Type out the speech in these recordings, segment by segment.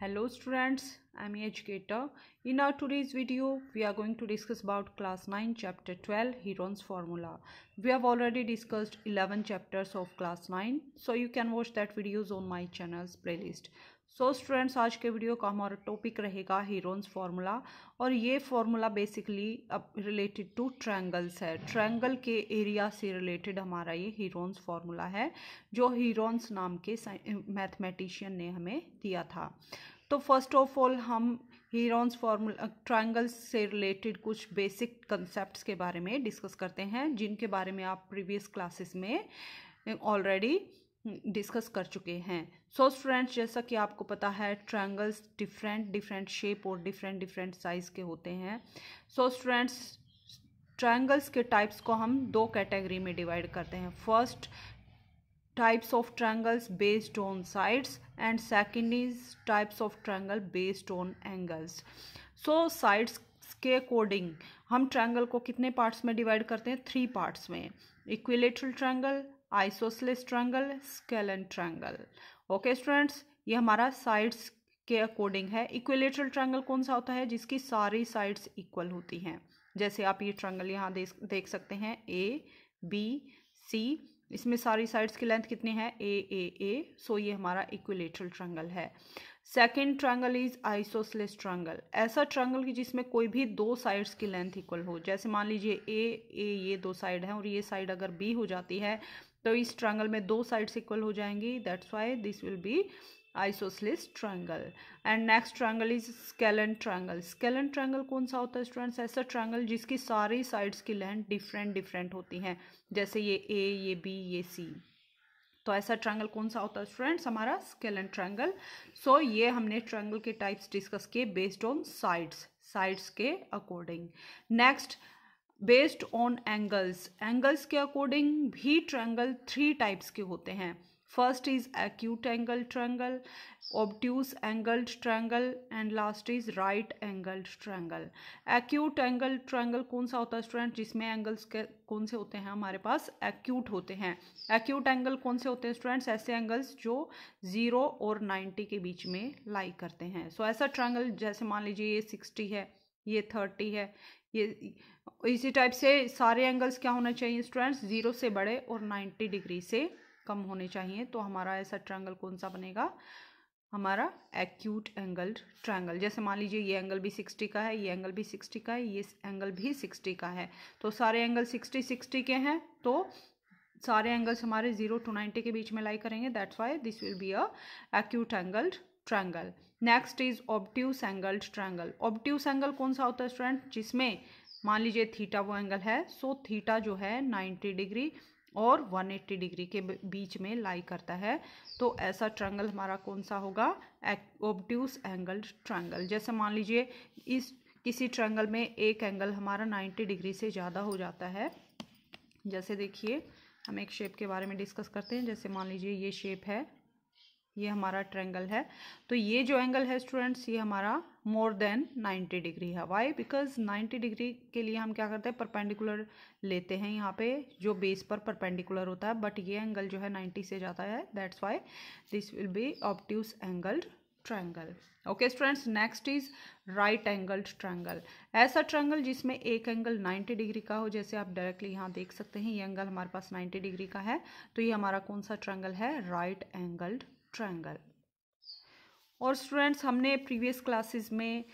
Hello students, I am educator. In our today's video, we are going to discuss about class 9 chapter 12 Heron's formula. We have already discussed 11 chapters of class 9, so you can watch that videos on my channel's playlist. So students आज के video का हमारा topic रहेगा Heron's formula और ये formula basically अब related two triangles है। Triangle के एरिया से रिलेटेड हमारा ये हीरोन्स फार्मूला है जो हीरोन्स नाम के मैथमेटिशियन ने हमें दिया था। तो फर्स्ट ऑफ ऑल हम हीरोन्स फार्मूला ट्रायंगल्स से रिलेटेड कुछ बेसिक कंसेप्ट्स के बारे में डिस्कस करते हैं जिनके बारे में आप प्रीवियस क्लासेस में ऑलरेडी डिस्कस कर चुके हैं। सो स्टूडेंट्स, जैसा कि आपको पता है ट्रायंगल्स डिफरेंट शेप और डिफरेंट साइज़ के होते हैं। सो स्टूडेंट्स, ट्रायंगल्स के टाइप्स को हम दो कैटेगरी में डिवाइड करते हैं। First, types of triangles based on sides and second is types of triangle based on angles. So sides के अकॉर्डिंग हम ट्रायंगल को कितने पार्ट्स में डिवाइड करते हैं? 3 पार्ट्स में। Equilateral triangle, isosceles triangle, scalene triangle. Okay students, ये हमारा साइड्स के अकॉर्डिंग है। इक्विलेटरल ट्रायंगल कौन सा होता है? जिसकी सारी साइड्स इक्वल होती हैं। जैसे आप ये ट्रायंगल यहाँ देख सकते हैं, ए बी सी, इसमें सारी साइड्स की लेंथ कितनी है? ए। सो ये हमारा इक्विलेटरल ट्रायंगल है। Second triangle is isosceles triangle. ऐसा ट्रायंगल की जिसमें कोई भी दो साइड्स की लेंथ इक्वल हो। जैसे मान लीजिए ए ये दो साइड हैं और ये साइड अगर बी हो जाती है तो इस ट्रायंगल में दो साइड्स इक्वल हो जाएंगी। That's why this will B isosceles triangle. And next triangle is scalene triangle. Scalene triangle कौन सा होता है स्टूडेंट्स? ऐसा ट्रायंगल जिसकी सारी साइड्स की लेंथ डिफरेंट होती हैं। जैसे ये ए, ये बी, ये सी। तो ऐसा ट्रायंगल कौन सा होता है स्टूडेंट्स? हमारा स्केलन ट्रायंगल। सो ये हमने ट्रायंगल के टाइप्स डिस्कस किए बेस्ड ऑन साइड्स के according. Next, based on angles के अकॉर्डिंग भी ट्रायंगल 3 टाइप्स के होते हैं। First is acute angle triangle, obtuse angled triangle and last is right angled triangle. Acute angle triangle कौन सा होता है स्टूडेंट? जिसमें एंगल्स के कौन से होते हैं? हमारे पास एक्यूट होते हैं। एक्यूट एंगल कौन से होते हैं स्टूडेंट्स? ऐसे एंगल्स जो 0 और 90 के बीच में लाई करते हैं। सो ऐसा ट्रायंगल जैसे मान लीजिए ये 60 है, ये 30 है, ये इसी टाइप से सारे एंगल्स क्या होना चाहिए स्टूडेंट्स? 0 से बड़े और 90 डिग्री से कम होने चाहिए। तो हमारा ऐसा ट्रायंगल कौन सा बनेगा? हमारा एक्यूट एंगल्ड ट्रायंगल। जैसे मान लीजिए ये एंगल भी 60 का है, ये एंगल भी 60 का है, ये एंगल भी 60 का है। तो सारे एंगल 60 के हैं, तो सारे एंगल्स हमारे 0 to 90 के बीच में लाई करेंगे। That's why this will be a acute angled triangle. Next is obtuse angled triangle. Obtuse angle कौन सा होता है स्टूडेंट? जिसमें मान लीजिए थीटा वो एंगल है। सो थीटा जो है 90 डिग्री और 180 डिग्री के बीच में लाई करता है। तो ऐसा ट्रायंगल हमारा कौन सा होगा? Obtuse angled triangle. जैसे मान लीजिए इस किसी ट्रायंगल में एक एंगल हमारा 90 डिग्री से ज़्यादा हो जाता है। जैसे देखिए, हम एक शेप के बारे में डिस्कस करते हैं। जैसे मान लीजिए ये शेप है, ये हमारा ट्रायंगल है। तो ये जो एंगल है स्टूडेंट्स, ये हमारा मोर देन 90 डिग्री है। वाई? बिकॉज 90 डिग्री के लिए हम क्या करते हैं? परपेंडिकुलर लेते हैं यहाँ पे, जो बेस पर परपेंडिकुलर होता है। बट ये एंगल जो है 90 से ज़्यादा है। That's why this will B obtuse angled triangle. Okay students, next is right angled triangle. ऐसा ट्रायंगल जिसमें एक एंगल 90 डिग्री का हो। जैसे आप डायरेक्टली यहाँ देख सकते हैं, ये एंगल हमारे पास 90 डिग्री का है। तो ये हमारा कौन सा ट्रायंगल है? Right angled triangle. और स्टूडेंट्स, हमने प्रीवियस क्लासेस में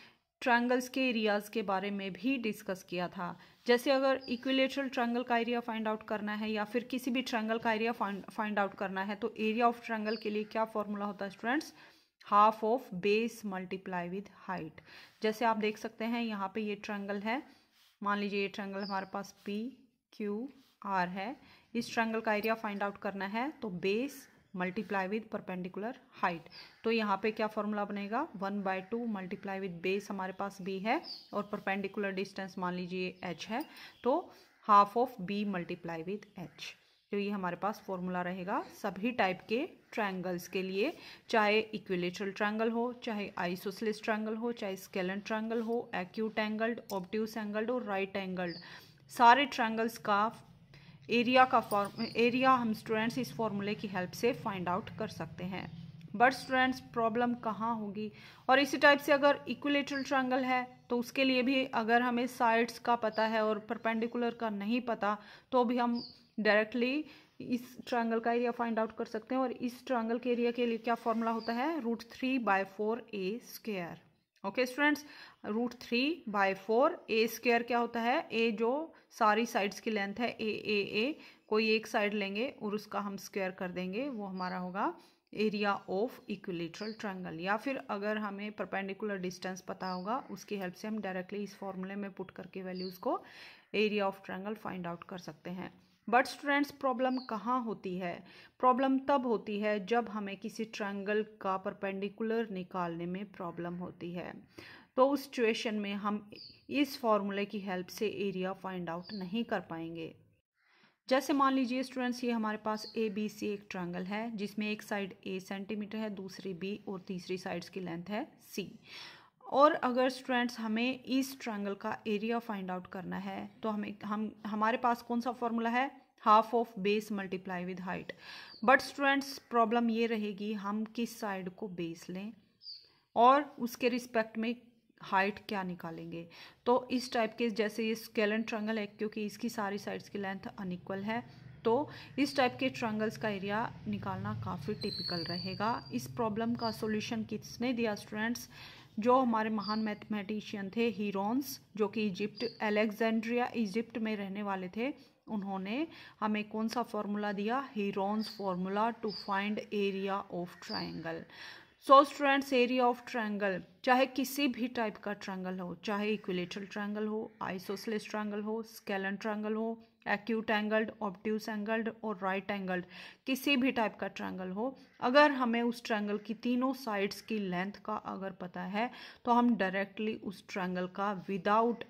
ट्रायंगल्स के एरियाज़ के बारे में भी डिस्कस किया था। जैसे अगर इक्विलेटरल ट्रायंगल का एरिया फाइंड आउट करना है या फिर किसी भी ट्रायंगल का एरिया फाइंड आउट करना है, तो एरिया ऑफ ट्रायंगल के लिए क्या फॉर्मूला होता है students? Half of base multiply with height. जैसे आप देख सकते हैं यहाँ पे ये ट्रायंगल है। मान लीजिए ये ट्रायंगल हमारे पास पी क्यू आर है। इस ट्रायंगल का एरिया फाइंड आउट करना है तो base multiply with perpendicular height. तो यहाँ पे क्या फॉर्मूला बनेगा? 1/2 मल्टीप्लाई विद बेस हमारे पास b है और परपेंडिकुलर डिस्टेंस मान लीजिए h है। तो half of b multiply with h। तो ये हमारे पास फॉर्मूला रहेगा सभी टाइप के ट्रायंगल्स के लिए, चाहे इक्विलेटरल ट्रायंगल हो, चाहे आइसोसेलेस ट्रायंगल हो, चाहे स्केलन ट्रायंगल हो, एक्यूट एंगल्ड, ऑब्ट्यूस एंगल्ड और राइट एंगल्ड। सारे ट्रायंगल्स का एरिया हम स्टूडेंट्स इस फॉर्मूले की हेल्प से फाइंड आउट कर सकते हैं। बट स्टूडेंट्स प्रॉब्लम कहाँ होगी? और इसी टाइप से अगर इक्विलेटरल ट्रायंगल है तो उसके लिए भी अगर हमें साइड्स का पता है और परपेंडिकुलर का नहीं पता तो भी हम डायरेक्टली इस ट्रायंगल का एरिया फाइंड आउट कर सकते हैं। और इस ट्रायंगल के एरिया के लिए क्या फॉर्मूला होता है? √3/4 ओके स्टूडेंट्स, √3/4 क्या होता है? ए जो सारी साइड्स की लेंथ है, ए कोई एक साइड लेंगे और उसका हम स्क्वायर कर देंगे, वो हमारा होगा एरिया ऑफ इक्विलेटरल ट्रायंगल। या फिर अगर हमें परपेंडिकुलर डिस्टेंस पता होगा उसकी हेल्प से हम डायरेक्टली इस फॉर्मूले में पुट करके वैल्यूज़ को area of triangle find out कर सकते हैं। बट स्टूडेंट्स प्रॉब्लम कहाँ होती है? प्रॉब्लम तब होती है जब हमें किसी ट्रायंगल का परपेंडिकुलर निकालने में प्रॉब्लम होती है। तो उस सिचुएशन में हम इस फॉर्मूले की हेल्प से एरिया फाइंड आउट नहीं कर पाएंगे। जैसे मान लीजिए स्टूडेंट्स, ये हमारे पास ABC एक ट्रायंगल है जिसमें एक साइड A सेंटीमीटर है, दूसरी B और तीसरी साइड्स की लेंथ है C। और अगर स्टूडेंट्स हमें इस ट्रायंगल का एरिया फाइंड आउट करना है तो हमारे पास कौन सा फॉर्मूला है? Half of base multiply with height. But students problem ये रहेगी हम किस साइड को बेस लें और उसके रिस्पेक्ट में हाइट क्या निकालेंगे। तो इस टाइप के, जैसे ये स्केलन ट्रायंगल है क्योंकि इसकी सारी साइड्स की लेंथ अनइक्वल है, तो इस टाइप के ट्रायंगल्स का एरिया निकालना काफ़ी टिपिकल रहेगा। इस प्रॉब्लम का सॉल्यूशन किसने दिया स्टूडेंट्स? जो हमारे महान मैथमेटिशियन थे हीरोन्स, जो कि अलेक्जेंड्रिया इजिप्ट में रहने वाले थे। उन्होंने हमें कौन सा फॉर्मूला दिया? Heron's formula to find area of triangle. So students area of triangle चाहे किसी भी टाइप का ट्रायंगल हो, चाहे इक्विलेटरल ट्रायंगल हो, आइसोसेलेस ट्रायंगल हो, स्केलन ट्रायंगल हो, एक्यूट एंगल्ड, ऑब्ट्यूस एंगल्ड और राइट एंगल्ड, किसी भी टाइप का ट्रायंगल हो, अगर हमें उस ट्रायंगल की तीनों साइड्स की लेंथ का अगर पता है तो हम डायरेक्टली उस ट्रायंगल का without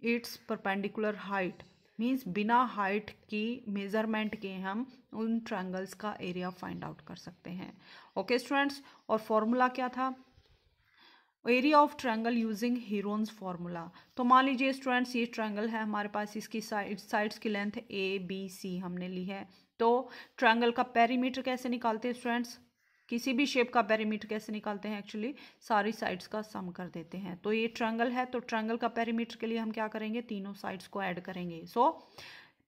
its perpendicular height, means बिना हाइट की मेजरमेंट के हम उन ट्रायंगल्स का एरिया फाइंड आउट कर सकते हैं। ओके स्टूडेंट्स, और फॉर्मूला क्या था? Area of triangle using Heron's formula. तो मान लीजिए स्टूडेंट्स ये ट्रायंगल है हमारे पास, इसकी साइड्स की लेंथ ABC हमने ली है। तो ट्रायंगल का पेरीमीटर कैसे निकालते हैं स्टूडेंट्स? किसी भी शेप का पेरीमीटर कैसे निकालते हैं? एक्चुअली सारी साइड्स का सम कर देते हैं। तो ये ट्रायंगल है तो ट्रायंगल का पेरीमीटर के लिए हम क्या करेंगे? तीनों साइड्स को ऐड करेंगे। सो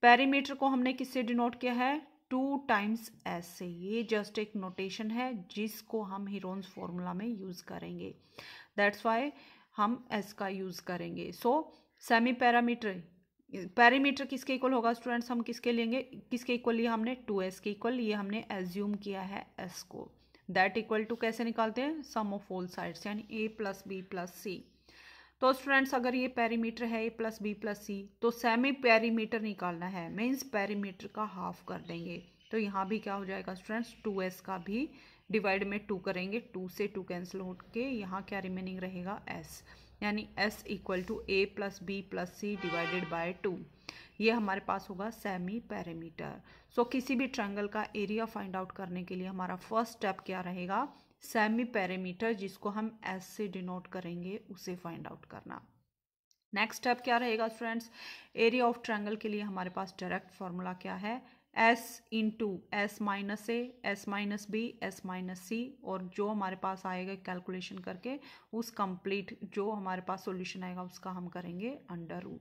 पेरीमीटर को हमने किससे डिनोट किया है? 2 टाइम्स S से। ये जस्ट एक नोटेशन है जिसको हम हीरोन्स फॉर्मूला में यूज करेंगे, दैट्स वाई हम S का यूज करेंगे। सो सेमी पेरीमीटर किसके इक्वल होगा स्टूडेंट्स? हम किसके लेंगे? किसके इक्वल लिया हमने? 2S के इक्वल। ये हमने एज्यूम किया है S को। दैट इक्वल टू कैसे निकालते हैं? सम ऑफ ऑल साइड्स, यानी A + B + C। तो स्टूडेंट्स अगर ये पेरीमीटर है A + B + C, तो सेमी पेरीमीटर निकालना है, मीन्स पेरीमीटर का हाफ कर देंगे। तो यहाँ भी क्या हो जाएगा स्टूडेंट्स? 2S का भी डिवाइड में 2 करेंगे, 2 से 2 कैंसिल होके यहाँ क्या रिमेनिंग रहेगा? S, यानी S = A + B + C / 2। ये हमारे पास होगा सेमी पेरीमीटर। सो किसी भी ट्रायंगल का एरिया फाइंड आउट करने के लिए हमारा फर्स्ट स्टेप क्या रहेगा? सेमी पेरीमीटर, जिसको हम S से डिनोट करेंगे, उसे फाइंड आउट करना। नेक्स्ट स्टेप क्या रहेगा स्टूडेंट्स? एरिया ऑफ ट्रायंगल के लिए हमारे पास डायरेक्ट फॉर्मूला क्या है? S × S - A, S - B, S - C, और जो हमारे पास आएगा कैलकुलेशन करके उस कंप्लीट जो हमारे पास सॉल्यूशन आएगा उसका हम करेंगे √।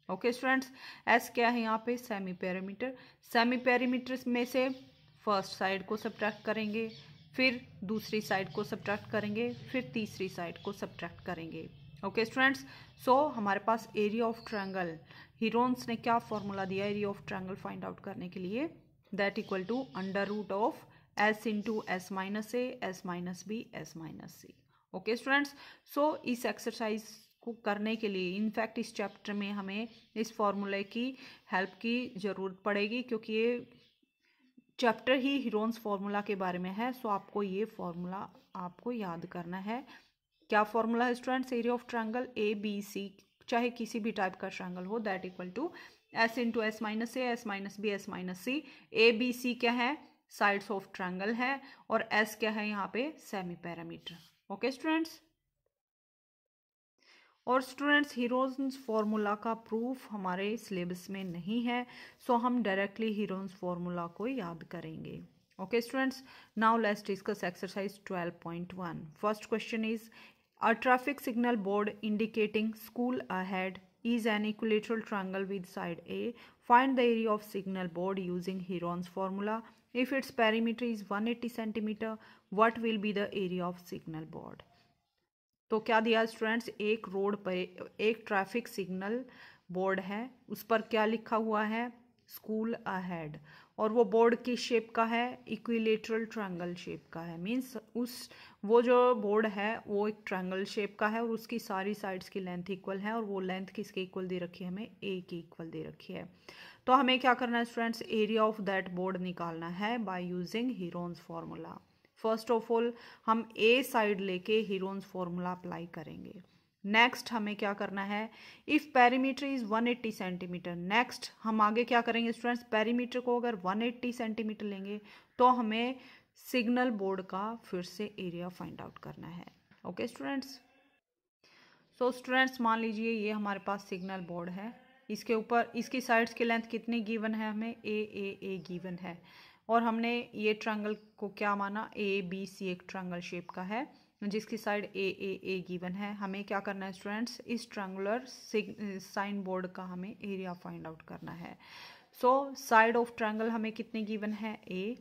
ओके स्टूडेंट्स, S क्या है यहाँ पे? Semi perimeter. सेमी पेरीमीटर में से फर्स्ट साइड को सब्ट्रैक्ट करेंगे, फिर दूसरी साइड को सब्ट्रैक्ट करेंगे, फिर तीसरी साइड को सब्ट्रैक्ट करेंगे। ओके स्टूडेंट्स, सो हमारे पास एरिया ऑफ ट्रायंगल, हीरोन्स ने क्या फॉर्मूला दिया area of triangle find out करने के लिए? That equal to √of S × S - A, S - B, S - C। Okay students, so इस एक्सरसाइज को करने के लिए, इनफैक्ट इस चैप्टर में हमें इस फॉर्मूले की हेल्प की ज़रूरत पड़ेगी क्योंकि ये चैप्टर ही हीरोन्स फॉर्मूला के बारे में है। सो आपको ये फॉर्मूला आपको याद करना है। क्या फॉर्मूला है students? Area of triangle ABC, चाहे किसी भी टाइप का ट्रायंगल हो, that equal to S × S - A, S - B, S - C। ABC क्या है? साइड्स ऑफ ट्रायंगल है, और S क्या है यहाँ पे? Semi perimeter. ओके स्टूडेंट्स, और स्टूडेंट्स हीरोन्स फॉर्मूला का प्रूफ हमारे सिलेबस में नहीं है, सो हम डायरेक्टली हीरोन्स फॉर्मूला को याद करेंगे। Okay students, now let's discuss exercise 12.1. First question is, a traffic signal board indicating school ahead is an equilateral triangle with side A. Find the area of signal board using Heron's formula. If its perimeter is 180 cm, what will be the area of signal board? तो क्या दिया students, एक road पर एक traffic signal board है, उस पर क्या लिखा हुआ है, स्कूल अहेड, और वो बोर्ड किस शेप का है, इक्विलेटरल ट्रायंगल शेप का है। मींस वो जो बोर्ड है वो एक ट्रायंगल शेप का है और उसकी सारी साइड्स की लेंथ इक्वल है, और वो लेंथ किसके इक्वल दे रखी है, हमें ए की इक्वल दे रखी है। तो हमें क्या करना है students, area of that board निकालना है by using Heron's formula. First of all हम ए साइड लेके हीरोन्स फॉर्मूला अप्लाई करेंगे। नेक्स्ट हमें क्या करना है, if perimeter is 180 centimetre. Next हम आगे क्या करेंगे स्टूडेंट्स, पेरीमीटर को अगर 180 सेंटीमीटर लेंगे तो हमें सिग्नल बोर्ड का फिर से एरिया फाइंड आउट करना है। ओके स्टूडेंट्स, सो स्टूडेंट्स मान लीजिए ये हमारे पास सिग्नल बोर्ड है, इसके ऊपर इसकी साइड्स की लेंथ कितनी गिवन है, हमें ए गिवन है, और हमने ये ट्रायंगल को क्या माना, ए बी सी एक ट्रायंगल शेप का है जिसकी साइड ए गिवन है। हमें क्या करना है स्टूडेंट्स, इस ट्रायंगुलर साइन बोर्ड का हमें एरिया फाइंड आउट करना है। सो साइड ऑफ ट्रायंगल हमें कितने गिवन है, ए।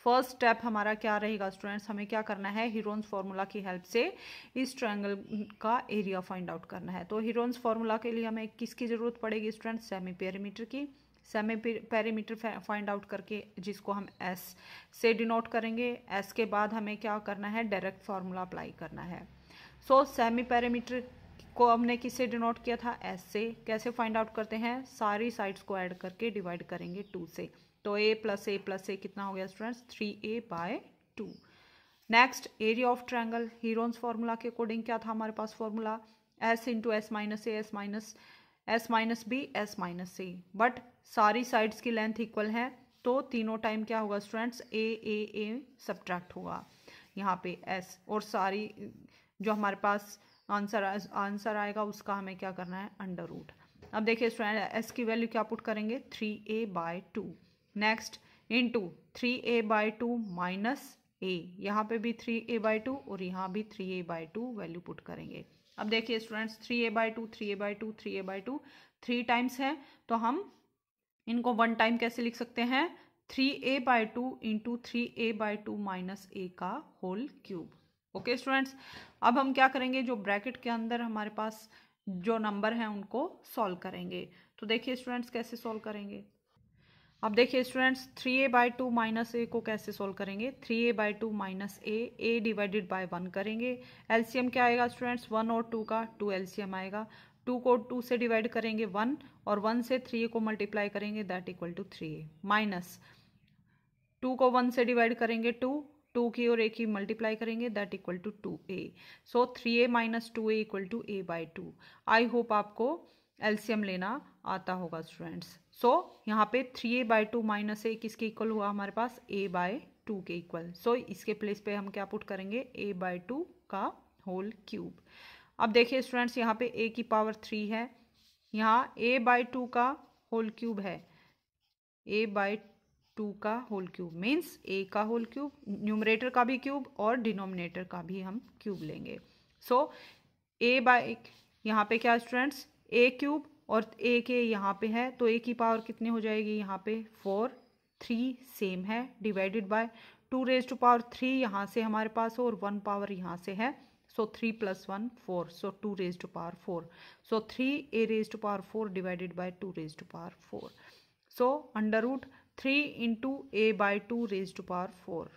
फर्स्ट स्टेप हमारा क्या रहेगा स्टूडेंट्स, हमें क्या करना है, हीरोन्स फार्मूला की हेल्प से इस ट्रायंगल का एरिया फाइंड आउट करना है। तो हीरोन्स फार्मूला के लिए हमें किसकी ज़रूरत पड़ेगी स्टूडेंट्स, सेमी पेरीमीटर की। सेमी पेरीमीटर फाइंड आउट करके जिसको हम एस से डिनोट करेंगे, एस के बाद हमें क्या करना है, डायरेक्ट फार्मूला अप्लाई करना है। सो सेमी पेरीमीटर को हमने किससे डिनोट किया था, एस से। कैसे फाइंड आउट करते हैं, सारी साइड्स को ऐड करके डिवाइड करेंगे 2 से, तो ए प्लस ए कितना हो गया students, 3a/2। Next area of triangle, Heron's formula के अकॉर्डिंग क्या था हमारे पास formula, S into S minus A, S minus B, S minus C, but सारी साइड्स की लेंथ इक्वल है तो तीनों टाइम क्या होगा स्टूडेंट्स, ए सब्ट्रैक्ट होगा यहाँ पे एस, और सारी जो हमारे पास आंसर आएगा उसका हमें क्या करना है, अंडर रूट। अब देखिए स्टूडेंट, एस की वैल्यू क्या पुट करेंगे, 3a/2। Next into 3a/2 minus ए, यहाँ पे भी 3a/2 और यहाँ भी 3a/2 वैल्यू पुट करेंगे। अब देखिए स्टूडेंट्स, 3a/2 3 टाइम्स है, तो हम इनको 1 टाइम कैसे लिख सकते हैं, 3a/2 इंटू 3a/2 माइनस ए का होल क्यूब। ओके स्टूडेंट्स, अब हम क्या करेंगे, जो ब्रैकेट के अंदर हमारे पास जो नंबर हैं उनको सॉल्व करेंगे। तो देखिए स्टूडेंट्स कैसे सॉल्व करेंगे, अब देखिए स्टूडेंट्स 3a/2 माइनस ए को कैसे सॉल्व करेंगे, 3a/2 minus A divided by 1 करेंगे। एलसीएम क्या आएगा स्टूडेंट्स, 1 और 2 का 2 एलसीएम आएगा। 2 को 2 से डिवाइड करेंगे 1, और 1 से 3a को मल्टीप्लाई करेंगे, that equal to 3a, minus 2 को 1 से डिवाइड करेंगे 2 की और a की मल्टीप्लाई करेंगे, that equal to 2a। So 3a minus 2a equal to a/2। I hope आपको एलसीएम लेना आता होगा स्टूडेंट्स। सो यहाँ पे 3a/2 माइनस ए किसके इक्वल हुआ हमारे पास, a/2 के इक्वल। सो इसके प्लेस पे हम क्या पुट करेंगे, a/2 का होल क्यूब। अब देखिए स्टूडेंट्स, यहाँ पे a की पावर 3 है, यहाँ a/2 का होल क्यूब है, a/2 का होल क्यूब मीन्स a का होल क्यूब, न्यूमरेटर का भी क्यूब और डिनोमिनेटर का भी हम क्यूब लेंगे। सो यहाँ पे क्या स्टूडेंट्स, a क्यूब और a के यहाँ पे है, तो a की पावर कितनी हो जाएगी, यहाँ पे 4, 3 सेम है, divided by 2 raise to power 3 यहाँ से हमारे पास और 1 पावर यहाँ से है, so 3 + 1 4, so 2 raise to power 4, so 3a raise to power 4 divided by 2 raise to power 4, so under root 3 into a/2 raise to power 4।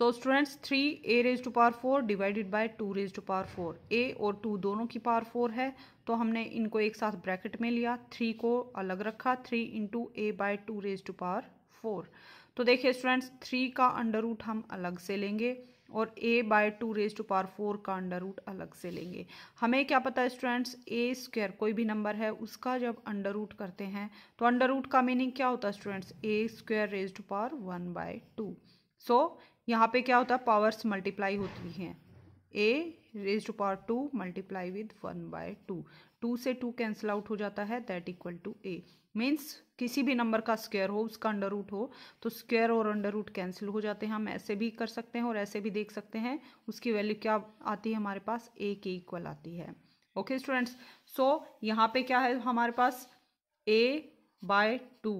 So students 3a raise to power 4 divided by 2 raise to power 4, a और 2 दोनों की power 4 है, तो हमने इनको एक साथ bracket में लिया, 3 को अलग रखा, 3 into a/2 raise to power 4। तो देखिए स्टूडेंट्स 3 का अंडर रूट हम अलग से लेंगे और a/2 रेज टू पावर 4 का अंडर रूट अलग से लेंगे। हमें क्या पता है स्टूडेंट्स, a² कोई भी नंबर है उसका जब अंडर रूट करते हैं तो अंडर रूट का मीनिंग क्या होता है students, a² raise to power 1/2। So यहाँ पे क्या होता है, पावर्स मल्टीप्लाई होती हैं, a raise to power 2 multiply with 1/2। 2 से 2 कैंसिल आउट हो जाता है, that equal to a। Means किसी भी नंबर का स्क्वायर हो, उसका अंडर रूट हो, तो स्क्वायर और अंडर रूट कैंसिल हो जाते हैं। हम ऐसे भी कर सकते हैं और ऐसे भी देख सकते हैं। उसकी वैल्यू क्या आती है हमारे पास, a के इक्वल आती है। ओके स्टूडेंट्स, सो यहाँ पे क्या है हमारे पास, a/2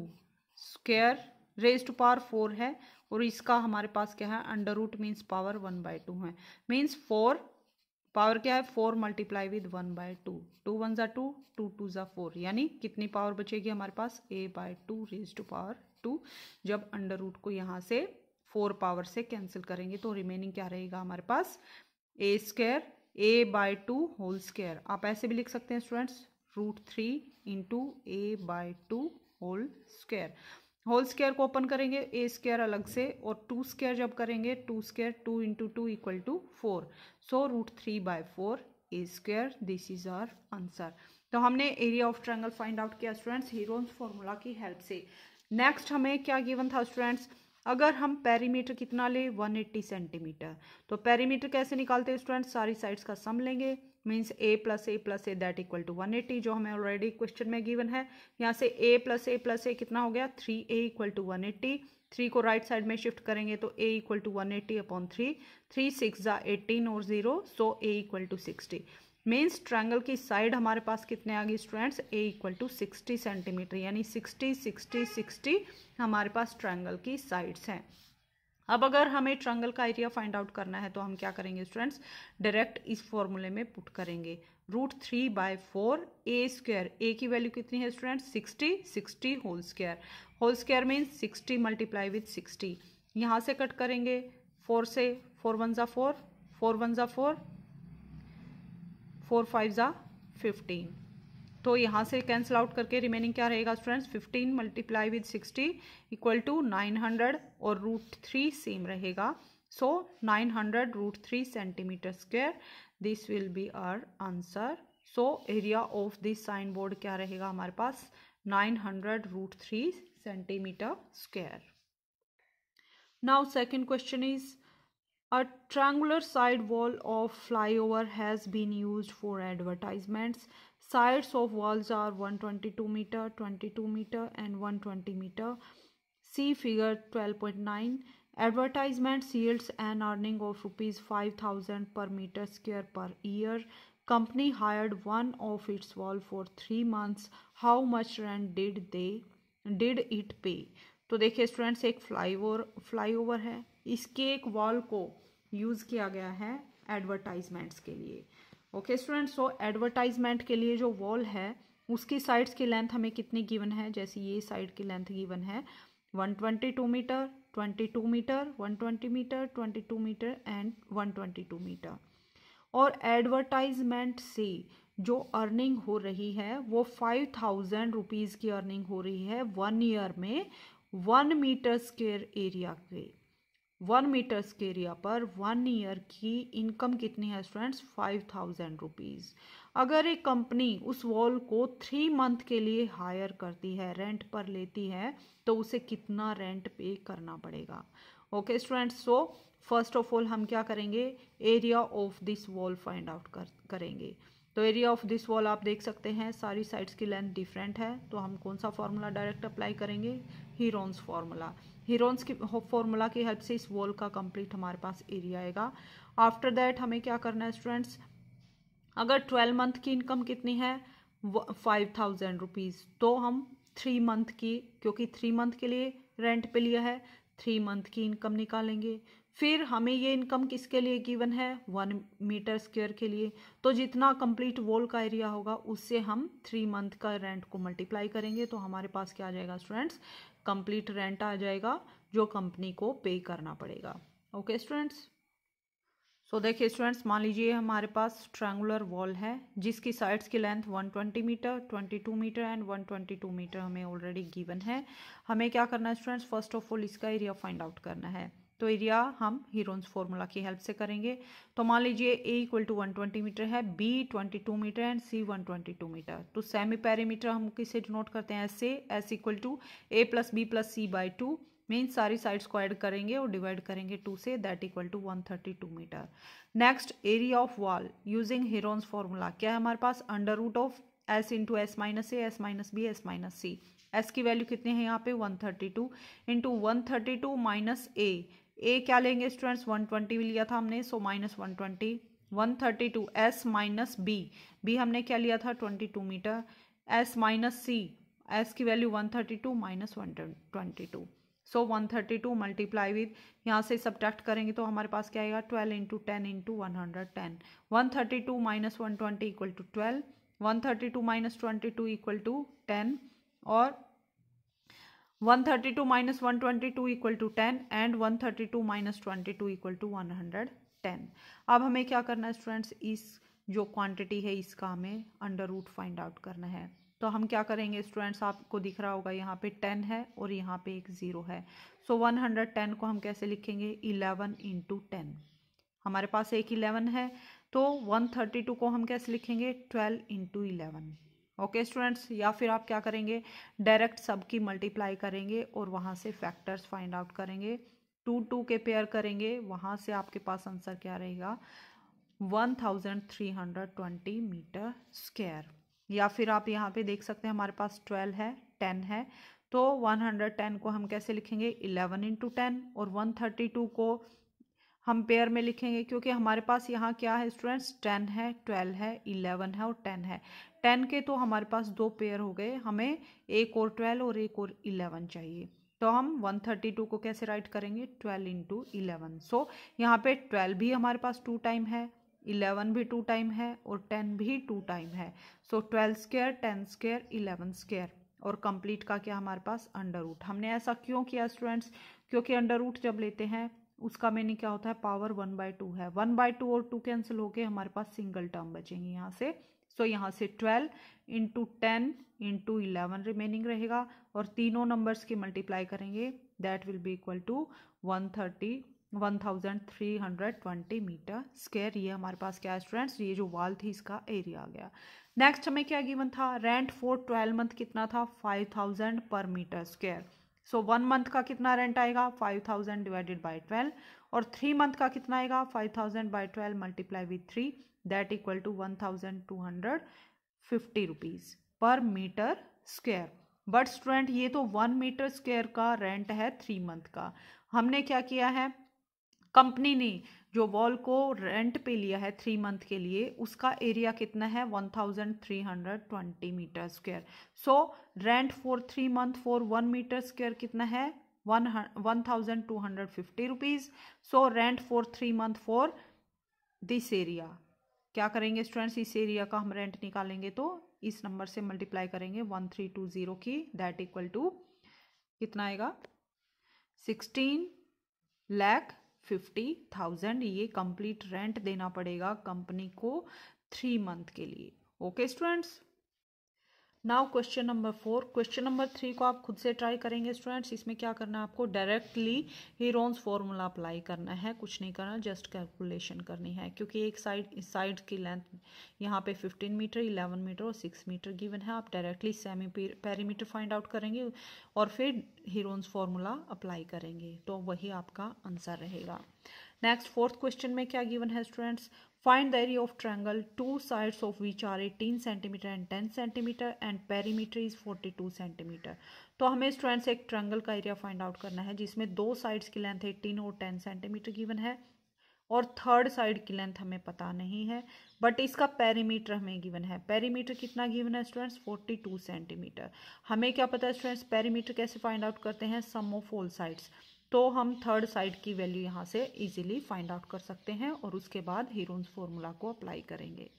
square raise to power 4 है और इसका हमारे पास क्या है, अंडर रूट मीन्स पावर 1/2 है। मीन्स 4 पावर क्या है, 4 मल्टीप्लाई विद 1/2। 2 1 ज़ा 2, 2 2 ज़ा 4, यानी कितनी पावर बचेगी हमारे पास, a/2 रेज टू पावर 2। जब अंडर रूट को यहाँ से 4 पावर से कैंसिल करेंगे तो रिमेनिंग क्या रहेगा हमारे पास, a² a/2 होल स्क्वायर। आप ऐसे भी लिख सकते हैं students, √3 into a/2 whole square. Whole square को ओपन करेंगे, a स्क्वायर अलग से, और 2 स्क्वायर जब करेंगे, 2 square 2 into 2 equal to 4। So √3/4 a square, this is our answer. तो हमने area of triangle find out किया स्टूडेंट्स हीरोन्स फॉर्मूला की हेल्प से। नेक्स्ट हमें क्या गिवन था स्टूडेंट्स, अगर हम पेरीमीटर कितना ले, 180 सेंटीमीटर, तो पेरीमीटर कैसे निकालते हैं स्टूडेंट्स, सारी साइड्स का सम लेंगे। Means a + a that equal to 180, जो हमें ऑलरेडी क्वेश्चन में गिवन है। यहाँ से a + a कितना हो गया, 3a इक्वल टू 180। 3 को राइट साइड में शिफ्ट करेंगे तो a इक्वल टू 180/3। 3 6 ज़ा 18 और 0, so a equal to 60। Means triangle की साइड हमारे पास कितने आ गई students, a equal to 60 centimetre, यानी 60 60 60 हमारे पास ट्रायंगल की साइड्स हैं। अब अगर हमें ट्रायंगल का एरिया फाइंड आउट करना है तो हम क्या करेंगे स्टूडेंट्स, डायरेक्ट इस फॉर्मूले में पुट करेंगे। √3/4 a², a की वैल्यू कितनी है students, 60 60 whole square. Whole square means 60 multiply with 60। यहाँ से कट करेंगे 4 से, 4 1 ज़ा 4, 4 1 ज़ा 4, 4 5 ज़ा 15। तो यहाँ से कैंसिल आउट करके रिमेनिंग क्या रहेगा students, 15 multiply with 60 equal to 900 और √3 सेम रहेगा। So 900 √3 centimetre square, this will be our answer. So area of this sign board क्या रहेगा हमारे पास, 900 √3 centimetre square. Now second question is, a triangular side wall of flyover has been used for advertisements. Sides of walls are 122 meter, 22 meter and 120 meter. See figure 12.9. Advertisement yields an earning of rupees 5,000 per meter square per year. Company hired one of its wall for 3 months. How much rent did it pay? तो देखिए students, एक flyover है, इसके एक wall को use किया गया है एडवर्टाइजमेंट्स के लिए। ओके स्टूडेंट्स, सो एडवर्टाइजमेंट के लिए जो वॉल है उसकी साइड्स की लेंथ हमें कितनी गिवन है, जैसे ये साइड की लेंथ गिवन है 122 metre, 22 metre, 120 metre, 22 metre and 122 metre. और एडवर्टाइजमेंट से जो अर्निंग हो रही है वो 5,000 रुपीज़ की अर्निंग हो रही है 1 ईयर में। 1 मीटर स्क्वेयर एरिया पे 1 मीटर स्क्वेयर एरिया पर 1 ईयर की इनकम कितनी है स्टूडेंट्स, 5,000 रुपीज़। अगर एक कंपनी उस वॉल को 3 मंथ के लिए हायर करती है, रेंट पर लेती है, तो उसे कितना रेंट पे करना पड़ेगा। Okay students, so first of all हम क्या करेंगे, area of this wall find out करेंगे। तो एरिया ऑफ दिस वॉल आप देख सकते हैं सारी साइड्स की लेंथ डिफरेंट है, तो हम कौन सा फॉर्मूला डायरेक्ट अप्लाई करेंगे, हीरोन्स फार्मूला। हीरोन्स की फॉर्मूला की हेल्प से इस वॉल का कंप्लीट हमारे पास एरिया आएगा। आफ्टर दैट हमें क्या करना है स्टूडेंट्स, अगर 12 मंथ की इनकम कितनी है 5,000 रुपीज़, तो हम 3 मंथ की, क्योंकि 3 मंथ के लिए रेंट पे लिया है, 3 मंथ की इनकम निकालेंगे। फिर हमें ये इनकम किसके लिए गिवन है, 1 मीटर स्क्वायर के लिए। तो जितना कंप्लीट वॉल का एरिया होगा उससे हम 3 मंथ का रेंट को मल्टीप्लाई करेंगे, तो हमारे पास क्या आ जाएगा स्टूडेंट्स, कंप्लीट रेंट आ जाएगा जो कंपनी को पे करना पड़ेगा। ओके स्टूडेंट्स, सो देखिए स्टूडेंट्स, मान लीजिए हमारे पास ट्रायंगुलर वॉल है जिसकी साइड्स की length 120 metre, 22 metre and 122 metre हमें ऑलरेडी गिवन है। हमें क्या करना है स्टूडेंट्स, फर्स्ट ऑफ ऑल इसका एरिया फाइंड आउट करना है। तो एरिया हम हीरोन्स फॉर्मूला की हेल्प से करेंगे। तो मान लीजिए A इक्वल टू 120 मीटर है, B 22 metre and C 122 metre. तो सेमी पेरीमीटर हम किसे डिनोट करते हैं, S से। S equal to A + B + C/2 means सारी साइड्स को ऐड करेंगे और डिवाइड करेंगे 2 से, that equal to 132 metre. Next, area of wall using Heron's formula क्या है हमारे पास, under root of S into S minus A, S minus B, S minus C. S की वैल्यू कितनी है यहाँ पे 132 इंटू 132 माइनस ए क्या लेंगे स्टूडेंट्स, 120 लिया था हमने, so minus 120, 132 S minus B हमने क्या लिया था 22 मीटर, एस माइनस सी, एस की value 132 minus 122, so 132 multiply with, यहाँ से सब्ट्रैक्ट करेंगे तो हमारे पास क्या आएगा 12 इंटू 10 इंटू 110, 132 minus 120 equal to 12, 132 minus 22 equal to 10 और 132 minus 122 equal to 10 and 132 minus 22 equal to 110। अब हमें क्या करना है स्टूडेंट्स, इस जो क्वांटिटी है इसका हमें अंडर रूट फाइंड आउट करना है। तो हम क्या करेंगे स्टूडेंट्स, आपको दिख रहा होगा यहाँ पे 10 है और यहाँ पे एक 0 है, सो 110 को हम कैसे लिखेंगे 11 इंटू 10, हमारे पास एक 11 है, तो 132 को हम कैसे लिखेंगे 12 इंटू 11। ओके स्टूडेंट्स, या फिर आप क्या करेंगे डायरेक्ट सबकी मल्टीप्लाई करेंगे और वहाँ से फैक्टर्स फाइंड आउट करेंगे, 2 के पेयर करेंगे, वहाँ से आपके पास आंसर क्या रहेगा 1320 मीटर स्क्वायर। या फिर आप यहाँ पे देख सकते हैं हमारे पास 12 है 10 है, तो 110 को हम कैसे लिखेंगे 11 इंटू 10 और 132 को हम पेयर में लिखेंगे क्योंकि हमारे पास यहाँ क्या है स्टूडेंट्स 10 है 12 है 11 है और 10 है, 10 के तो हमारे पास 2 पेयर हो गए, हमें एक और 12 और एक और 11 चाहिए, तो हम 132 को कैसे राइट करेंगे 12 इंटू 11। सो यहाँ पे 12 भी हमारे पास 2 टाइम है, 11 भी 2 टाइम है और 10 भी 2 टाइम है, सो 12 स्क्वायर 10 स्क्वायर 11 स्क्वायर और कंप्लीट का क्या हमारे पास अंडर रूट। हमने ऐसा क्यों किया स्टूडेंट्स, क्योंकि अंडर रूट जब लेते हैं उसका मीनिंग क्या होता है पावर 1/2 है, 1/2 और 2 कैंसिल होके हमारे पास सिंगल टर्म बचेंगे यहाँ से, सो यहाँ से 12 इंटू 10 इंटू 11 रिमेनिंग रहेगा और तीनों नंबर्स की मल्टीप्लाई करेंगे, that will be equal to 1320 metre square. ये हमारे पास क्या है स्टूडेंट्स, ये जो वॉल थी इसका एरिया आ गया। नेक्स्ट हमें क्या गिवन था, रेंट फॉर 12 मंथ कितना था 5000 पर मीटर स्क्वायर, सो 1 मंथ का कितना रेंट आएगा 5000 डिवाइडेड बाई 12 और 3 मंथ का कितना आएगा 5000 by 12 multiply with 3, that equal to 1250 rupees per metre square. But student ये तो 1 मीटर स्क्वायर का रेंट है 3 मंथ का, हमने क्या किया है कंपनी ने जो वॉल को रेंट पे लिया है 3 मंथ के लिए उसका एरिया कितना है 1320 metre square, so rent for 3 month for 1 metre square कितना है 1250 rupees, so rent for 3 month for this area, क्या करेंगे स्टूडेंट्स इस एरिया का हम रेंट निकालेंगे तो इस नंबर से मल्टीप्लाई करेंगे 1320 की, दैट इक्वल टू कितना आएगा 16,50,000, ये कंप्लीट रेंट देना पड़ेगा कंपनी को 3 मंथ के लिए। Okay students, now question number 4, question number 3 को आप खुद से ट्राई करेंगे स्टूडेंट्स, इसमें क्या करना है आपको डायरेक्टली हेरोन्स फॉर्मूला अप्लाई करना है, कुछ नहीं करना जस्ट कैलकुलेशन करनी है, क्योंकि एक इस साइड की लेंथ यहाँ पे 15 मीटर 11 मीटर और 6 मीटर गिवन है, आप directly semi perimeter find out करेंगे और फिर हेरोन्स फॉर्मूला अप्लाई करेंगे तो वही आपका आंसर रहेगा। नेक्स्ट 4th क्वेश्चन में क्या गिवन है students, find the area of triangle two sides of which are 18 centimeter and 10 centimeter and perimeter is 42 centimeter। तो हमें स्टूडेंट्स एक ट्रायंगल का एरिया फाइंड आउट करना है जिसमें 2 साइड्स की लेंथ 18 और 10 सेंटीमीटर गिवन है और थर्ड साइड की लेंथ हमें पता नहीं है, बट इसका पेरीमीटर हमें गिवन है, पेरीमीटर कितना गिवन है स्टूडेंट्स 42 सेंटीमीटर। हमें क्या पता है स्टूडेंट्स पेरीमीटर कैसे फाइंड आउट करते हैं सम ऑफ ऑल साइड्स, तो हम थर्ड साइड की वैल्यू यहाँ से इजीली फाइंड आउट कर सकते हैं और उसके बाद हेरोन्स फॉर्मूला को अप्लाई करेंगे।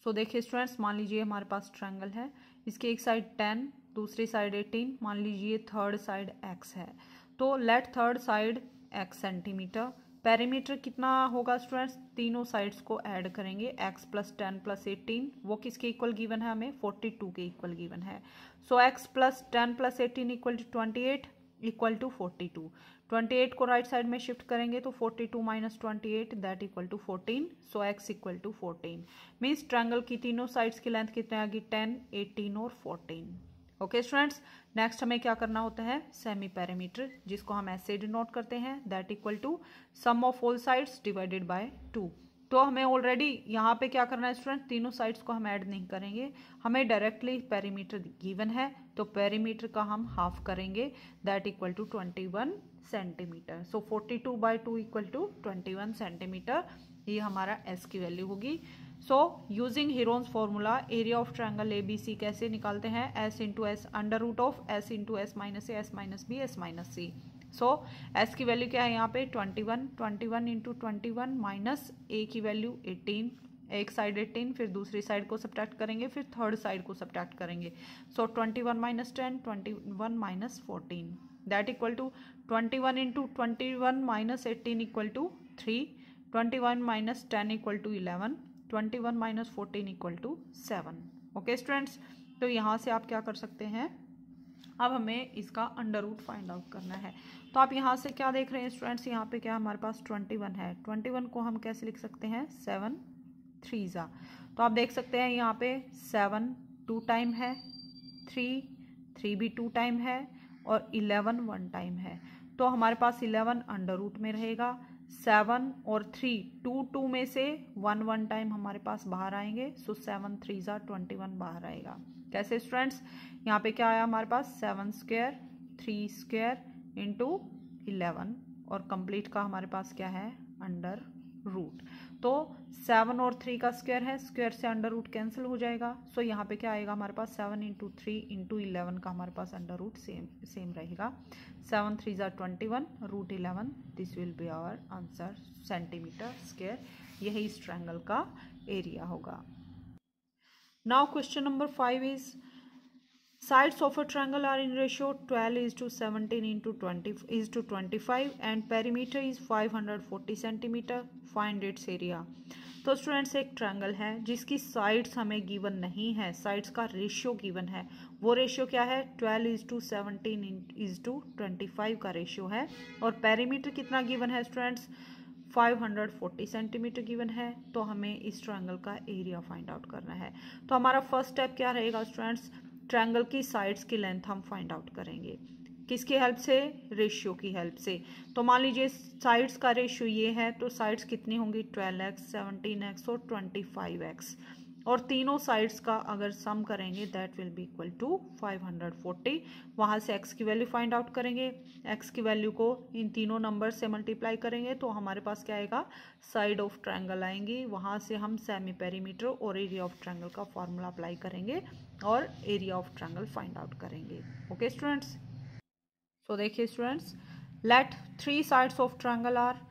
सो देखिए स्टूडेंट्स, मान लीजिए हमारे पास ट्रायंगल है, इसकी एक साइड 10 दूसरी साइड 18, मान लीजिए थर्ड साइड x है, तो let third side x centimetre, perimeter कितना होगा स्टूडेंट्स, तीनों साइड्स को ऐड करेंगे x प्लस 10 प्लस 18, वो किसके इक्वल गिवन है हमें 42 के इक्वल गिवन है, so x plus 10 plus 18 equal to 28 equal to 42, 28 को राइट साइड में शिफ्ट करेंगे तो 42 minus 28 that equal to 14, so x equal to 14, means triangle की तीनों साइड्स की लेंथ कितने आ गई 10 18 और 14। ओके स्टूडेंट्स, नेक्स्ट हमें क्या करना होता है, सेमी पेरीमीटर, जिसको हम ऐसे डिनोट करते हैं, that equal to sum of all sides divided by 2। तो हमें ऑलरेडी यहाँ पे क्या करना है स्टूडेंट, तीनों साइड्स को हम ऐड नहीं करेंगे, हमें डायरेक्टली पेरीमीटर गिवन है, तो पेरीमीटर का हम हाफ करेंगे, that equal to 21 centimetre. So 42/2 equal to 21 centimetre, ये हमारा एस की वैल्यू होगी। So using Heron's formula, area of triangle A B C कैसे निकालते हैं, s into s under root of S into S minus A S minus B S minus c. So s की value क्या है यहाँ पे 21 into 21 minus ए की value 18, एक साइड 18, फिर दूसरी साइड को सब्ट्रैक्ट करेंगे, फिर थर्ड साइड को सब्ट्रैक्ट करेंगे। So 21 minus 10, 21 minus 14, that equal to 21 into 21 minus 18 equal to 3, 21 minus 10 equal to 11, 21 minus 14 equal to 7। Okay students, तो यहाँ से आप क्या कर सकते हैं, अब हमें इसका अंडर रूट फाइंड आउट करना है। तो आप यहाँ से क्या देख रहे हैं स्टूडेंट्स, यहाँ पे क्या हमारे पास 21 है, 21 को हम कैसे लिख सकते हैं, 7 3 तो आप देख सकते हैं यहाँ पे 7 2 टाइम है, 3 भी 2 टाइम है, और 11 1 टाइम है। तो हमारे पास 11 अंडर रूट में रहेगा, 7 और 3 2 में से 1 1 टाइम हमारे पास बाहर आएंगे। सो 7 3 21 बाहर आएगा। कैसे स्टूडेंट्स, यहाँ पे क्या आया हमारे पास 7 स्क्वायर 3 स्क्वायर इंटू 11, और कंप्लीट का हमारे पास क्या है अंडर रूट। तो 7 और 3 का स्क्वायर है, स्क्वायर से अंडर रूट कैंसिल हो जाएगा। सो यहाँ पे क्या आएगा हमारे पास 7 इंटू 3 इंटू 11 का हमारे पास अंडर रूट सेम रहेगा। 7 3 21 root 11, this will be our answer centimetre square. यही इस ट्रायंगल का एरिया होगा। Now question number 5 is sides of a triangle are in ratio 12:17 into 20:25 and perimeter is 540 centimeter. Find its area. तो students एक triangle है जिसकी sides हमें given नहीं है, साइड्स का रेशियो गिवन है। वो रेशियो क्या है, 12:17:25 का रेशियो है, और पेरीमीटर कितना गिवन है स्टूडेंट्स, 540 सेंटीमीटर गिवन है। तो हमें इस ट्रायंगल का एरिया फाइंड आउट करना है। तो हमारा फर्स्ट स्टेप क्या रहेगा स्टूडेंट्स, ट्रायंगल की साइड्स की लेंथ हम फाइंड आउट करेंगे। किसकी हेल्प से, रेशियो की हेल्प से। तो मान लीजिए साइड्स का रेशियो ये है, तो साइड्स कितनी होंगी 12x 17x और 25x, और तीनों साइड्स का अगर सम करेंगे that will be equal to 540। वहाँ से x की वैल्यू फाइंड आउट करेंगे, x की वैल्यू को इन तीनों नंबर से मल्टीप्लाई करेंगे तो हमारे पास क्या आएगा, साइड ऑफ ट्रायंगल आएंगी। वहाँ से हम सेमी पेरीमीटर और एरिया ऑफ ट्रायंगल का फॉर्मूला अप्लाई करेंगे और area of triangle find out करेंगे। ओके स्टूडेंट्स, तो देखिए students, let 3 sides of triangle are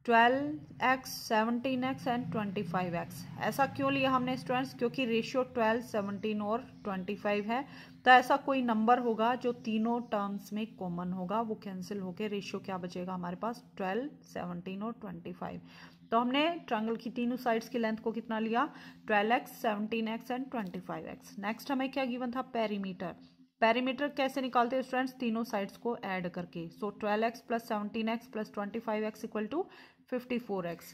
12x 17x and 25x। ऐसा क्यों लिया हमने स्टूडेंट्स, क्योंकि रेशियो 12 17 और 25 है। तो ऐसा कोई नंबर होगा जो तीनों टर्म्स में कॉमन होगा, वो कैंसिल होकर रेशियो क्या बचेगा हमारे पास 12 17 और 25। तो हमने ट्रायंगल की तीनों साइड्स की लेंथ को कितना लिया, 12x 17x and 25x। Next हमें क्या गिवन था, पेरीमीटर। पेरीमीटर कैसे निकालते हैं स्टूडेंट्स, तीनों साइड्स को ऐड करके। So 12x plus 17x plus 25x equal to 54x।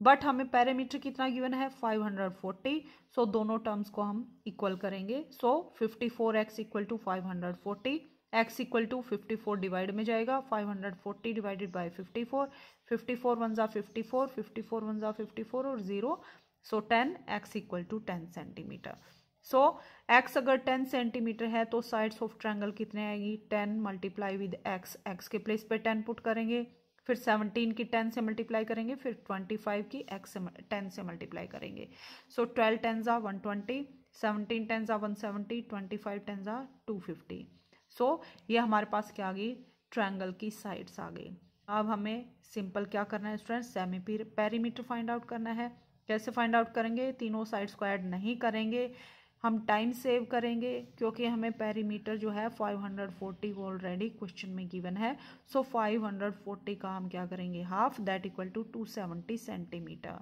But हमें पेरीमीटर कितना गिवन है 540। सो दोनों टर्म्स को हम इक्वल करेंगे। So 54x equal to 540, x equal to 54 divide में जाएगा, 540 डिवाइडेड बाई 54, 54 1 जा 54, 54 1 जा 54 और 0, so 10, x equal to 10 centimetre. So x अगर 10 सेंटीमीटर है तो साइड्स ऑफ ट्रायंगल कितने आएगी, 10 मल्टीप्लाई विद x, x के प्लेस पे 10 पुट करेंगे, फिर 17 की 10 से मल्टीप्लाई करेंगे, फिर 25 की x से 10 से मल्टीप्लाई करेंगे। सो 12 10 जा 120, 17 10 जा 170, 25 10 जा 250। सो ये हमारे पास क्या आ गई, ट्रायंगल की साइड्स आ गई। अब हमें सिंपल क्या करना है students, semi perimeter find out करना है। कैसे फाइंड आउट करेंगे, तीनों साइड्स को ऐड नहीं करेंगे, हम टाइम सेव करेंगे, क्योंकि हमें पेरीमीटर जो है 540 ऑलरेडी क्वेश्चन में गिवन है। सो 540 का हम क्या करेंगे, half, that equal to 270 centimetre.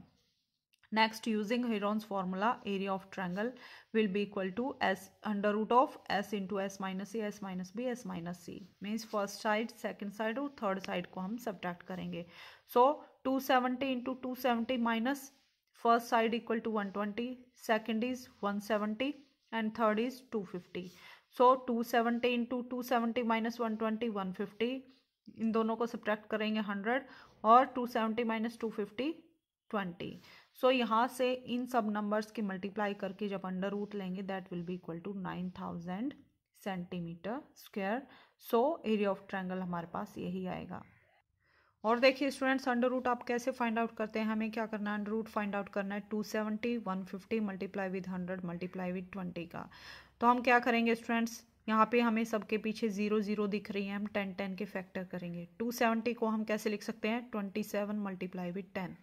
Next, using Heron's formula, area of triangle will be equal to s under root of S into S minus C s minus B S minus c. Means first side, second side और third side को हम subtract करेंगे। So 270 into 270 minus first side equal to 120, second is 170 and third is 250. So 270 into 270 minus 120 150, इन दोनों को subtract करेंगे 100 और 270 minus 250 20। सो यहाँ से इन सब नंबर्स की मल्टीप्लाई करके जब अंडर रूट लेंगे that will be equal to 9000 centimetre square. So area of triangle हमारे पास यही आएगा। और देखिए स्टूडेंट्स, अंडर रूट आप कैसे फाइंड आउट करते हैं, हमें क्या करना है, अंडर रूट फाइंड आउट करना है 270 150 मल्टीप्लाई विद 100 मल्टीप्लाई विद 20 का। तो हम क्या करेंगे स्टूडेंट्स, यहाँ पे हमें सबके पीछे 0 0 दिख रही है, हम 10 10 के फैक्टर करेंगे। 270 को हम कैसे लिख सकते हैं, 27 मल्टीप्लाई विद 10,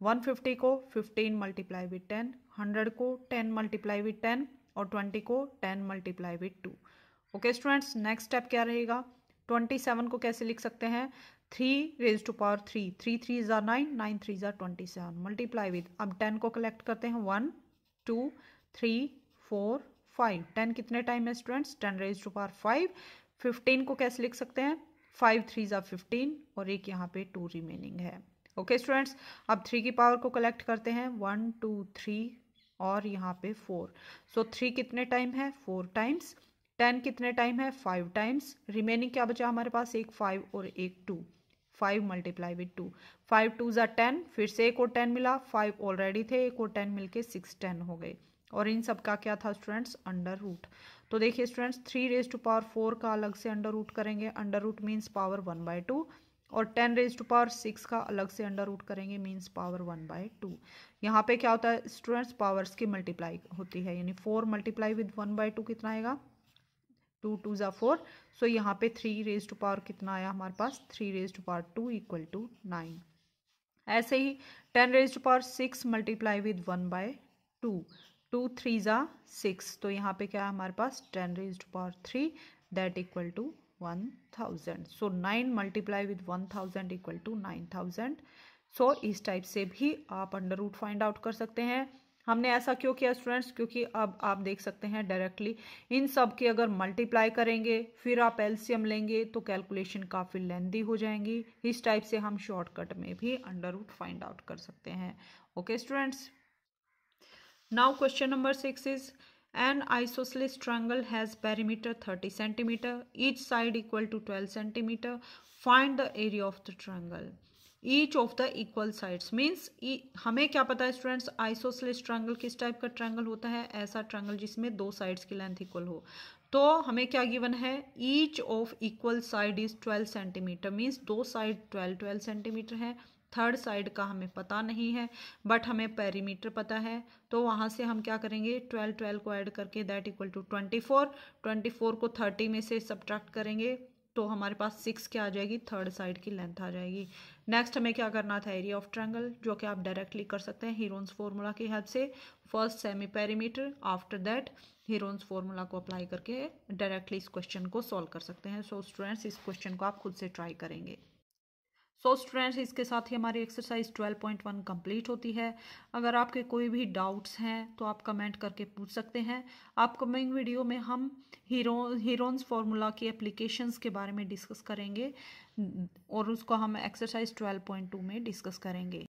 150 को 15 मल्टीप्लाई विद 10, 100 को 10 मल्टीप्लाई विद 10 और 20 को 10 multiply with 2। Okay students, next step क्या रहेगा, 27 को कैसे लिख सकते हैं, 3 रेज टू पावर 3, 3 3 ज़ा 9, 9 3 ज़ा 27 मल्टीप्लाई विद, अब 10 को कलेक्ट करते हैं 1 2 3 4 5, 10 कितने टाइम है स्टूडेंट्स, 10 रेज टू पावर 5। 15 को कैसे लिख सकते हैं, 5 3 ज़ा 15 और एक यहाँ पे 2 रिमेनिंग है। ओके स्टूडेंट्स, अब 3 की पावर को कलेक्ट करते हैं 1 2 3 और यहाँ पे 4। सो 3 कितने टाइम है, 4 टाइम्स, 10 कितने टाइम है, 5 टाइम्स, रिमेनिंग क्या बचा हमारे पास, एक 5 और एक 2, 5 मल्टीप्लाई विद 2, 5 2 ज़ा 10, फिर से एक और 10 मिला, 5 ऑलरेडी थे, एक और 10 मिलके 6 10 हो गए। और इन सब का क्या था स्टूडेंट्स, अंडर रूट। तो देखिए स्टूडेंट्स, 3 रेज टू पावर 4 का अलग से अंडर रूट करेंगे, अंडर रूट मीन्स पावर 1/2, और 10 रेज टू पावर 6 का अलग से अंडर रूट करेंगे, मीन्स पावर 1/2। यहाँ पे क्या होता है स्टूडेंट्स, पावर्स की मल्टीप्लाई होती है, यानी 4 मल्टीप्लाई विद 1/2 कितना आएगा, 2 2 ज़ा 4। सो यहाँ पे 3 रेज टू पावर कितना आया हमारे पास, 3 raise to power 2 equal to 9। ऐसे ही 10 raise to power 6 multiply with 1/2, 2 3 ज़ा 6, तो यहाँ पे क्या है हमारे पास, 10 raise to power 3 that equal to 1000। So 9 multiply with 1000 equal to 9000। So इस टाइप से भी आप अंडर रूट फाइंड आउट कर सकते हैं। हमने ऐसा क्यों किया स्टूडेंट्स, क्योंकि अब आप देख सकते हैं डायरेक्टली इन सब की अगर मल्टीप्लाई करेंगे फिर आप एलसीएम लेंगे तो कैलकुलेशन काफ़ी लेंदी हो जाएंगी। इस टाइप से हम शॉर्टकट में भी अंडर रूट फाइंड आउट कर सकते हैं। Okay students, now question number 6 is an isosceles triangle has perimeter 30 centimeter, each side equal to 12 centimeter. Find the area of the triangle. Each of the equal sides means हमें क्या पता है students, isosceles triangle किस type का triangle होता है, ऐसा triangle जिसमें दो साइड्स की लेंथ इक्वल हो। तो हमें क्या गिवन है, each of equal side is 12 centimetre, means दो साइड 12 सेंटीमीटर है। थर्ड साइड का हमें पता नहीं है बट हमें पेरीमीटर पता है, तो वहाँ से हम क्या करेंगे, 12 को ऐड करके दैट इक्वल टू 24 को 30 में से सब्ट्रैक्ट करेंगे तो हमारे पास 6 क्या आ जाएगी, थर्ड साइड की लेंथ आ जाएगी। नेक्स्ट हमें क्या करना था, एरिया ऑफ ट्रायंगल, जो कि आप डायरेक्टली कर सकते हैं हीरोन्स फार्मूला की हेल्प से। First semi perimeter, after that Heron's formula को अप्लाई करके डायरेक्टली इस क्वेश्चन को सॉल्व कर सकते हैं। सो स्टूडेंट्स, इस क्वेश्चन को आप खुद से ट्राई करेंगे। सो स्टूडेंट्स, इसके साथ ही हमारी एक्सरसाइज 12.1 कंप्लीट होती है। अगर आपके कोई भी डाउट्स हैं तो आप कमेंट करके पूछ सकते हैं। अपकमिंग वीडियो में हम हीरोन्स फार्मूला की एप्लीकेशंस के बारे में डिस्कस करेंगे और उसको हम एक्सरसाइज 12.2 में डिस्कस करेंगे।